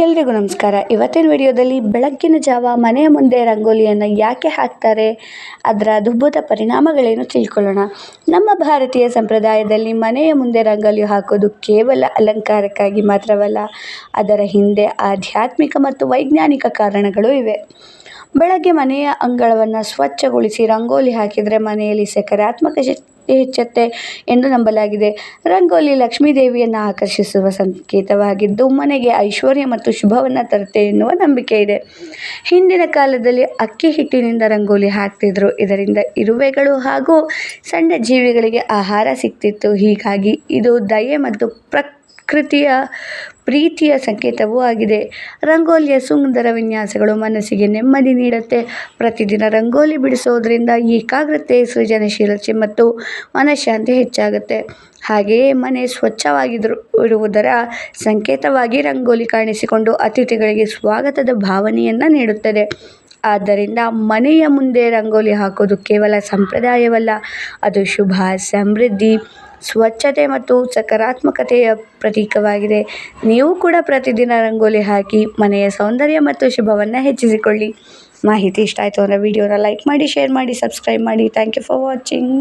ಎಲ್ರಿಗೂ ನಮಸ್ಕಾರ. ಇವತ್ತಿನ ವಿಡಿಯೋದಲ್ಲಿ ಬೆಳಗ್ಗಿನ ಜಾವ ಮನೆಯ ಮುಂದೆ ರಂಗೋಲಿಯನ್ನು ಯಾಕೆ ಹಾಕ್ತಾರೆ, ಅದರ ಅದ್ಭುತ ಪರಿಣಾಮಗಳೇನು ತಿಳ್ಕೊಳ್ಳೋಣ. ನಮ್ಮ ಭಾರತೀಯ ಸಂಪ್ರದಾಯದಲ್ಲಿ ಮನೆಯ ಮುಂದೆ ರಂಗೋಲಿ ಹಾಕೋದು ಕೇವಲ ಅಲಂಕಾರಕ್ಕಾಗಿ ಮಾತ್ರವಲ್ಲ, ಅದರ ಹಿಂದೆ ಆಧ್ಯಾತ್ಮಿಕ ಮತ್ತು ವೈಜ್ಞಾನಿಕ ಕಾರಣಗಳು ಇವೆ. ಬೆಳಗ್ಗೆ ಮನೆಯ ಅಂಗಳವನ್ನು ಸ್ವಚ್ಛಗೊಳಿಸಿ ರಂಗೋಲಿ ಹಾಕಿದರೆ ಮನೆಯಲ್ಲಿ ಸಕಾರಾತ್ಮಕ ಶಕ್ತಿ ಹೆಚ್ಚುತ್ತೆ ಎಂದು ನಂಬಲಾಗಿದೆ. ರಂಗೋಲಿ ಲಕ್ಷ್ಮೀ ದೇವಿಯನ್ನು ಆಕರ್ಷಿಸುವ ಸಂಕೇತವಾಗಿದ್ದು ಮನೆಗೆ ಐಶ್ವರ್ಯ ಮತ್ತು ಶುಭವನ್ನು ತರುತ್ತೆ ಎನ್ನುವ ನಂಬಿಕೆ ಇದೆ. ಹಿಂದಿನ ಕಾಲದಲ್ಲಿ ಅಕ್ಕಿ ಹಿಟ್ಟಿನಿಂದ ರಂಗೋಲಿ ಹಾಕ್ತಿದ್ರು. ಇದರಿಂದ ಇರುವೆಗಳು ಹಾಗೂ ಸಣ್ಣ ಜೀವಿಗಳಿಗೆ ಆಹಾರ ಸಿಗ್ತಿತ್ತು. ಹೀಗಾಗಿ ಇದು ದಯೆ ಮತ್ತು ಪ್ರಕೃತಿಯ ಪ್ರೀತಿಯ ಸಂಕೇತವೂ ಆಗಿದೆ. ರಂಗೋಲಿಯ ಸುಂದರ ವಿನ್ಯಾಸಗಳು ಮನಸ್ಸಿಗೆ ನೆಮ್ಮದಿ ನೀಡುತ್ತೆ. ಪ್ರತಿದಿನ ರಂಗೋಲಿ ಬಿಡಿಸೋದ್ರಿಂದ ಏಕಾಗ್ರತೆ, ಸೃಜನಶೀಲತೆ ಮತ್ತು ಮನಃಶಾಂತಿ ಹೆಚ್ಚಾಗುತ್ತೆ. ಹಾಗೆಯೇ ಮನೆ ಸ್ವಚ್ಛವಾಗಿರುವುದರ ಸಂಕೇತವಾಗಿ ರಂಗೋಲಿ ಕಾಣಿಸಿಕೊಂಡು ಅತಿಥಿಗಳಿಗೆ ಸ್ವಾಗತದ ಭಾವನೆಯನ್ನು ನೀಡುತ್ತದೆ. ಆದ್ದರಿಂದ ಮನೆಯ ಮುಂದೆ ರಂಗೋಲಿ ಹಾಕೋದು ಕೇವಲ ಸಂಪ್ರದಾಯವಲ್ಲ, ಅದು ಶುಭ, ಸಮೃದ್ಧಿ, ಸ್ವಚ್ಛತೆ ಮತ್ತು ಸಕಾರಾತ್ಮಕತೆಯ ಪ್ರತೀಕವಾಗಿದೆ. ನೀವು ಕೂಡ ಪ್ರತಿದಿನ ರಂಗೋಲಿ ಹಾಕಿ ಮನೆಯ ಸೌಂದರ್ಯ ಮತ್ತು ಶುಭವನ್ನು ಹೆಚ್ಚಿಸಿಕೊಳ್ಳಿ. ಮಾಹಿತಿ ಇಷ್ಟ ಆಯಿತು ಅಂದರೆ ವಿಡಿಯೋನ ಲೈಕ್ ಮಾಡಿ, ಶೇರ್ ಮಾಡಿ, ಸಬ್ಸ್ಕ್ರೈಬ್ ಮಾಡಿ. Thank you for watching.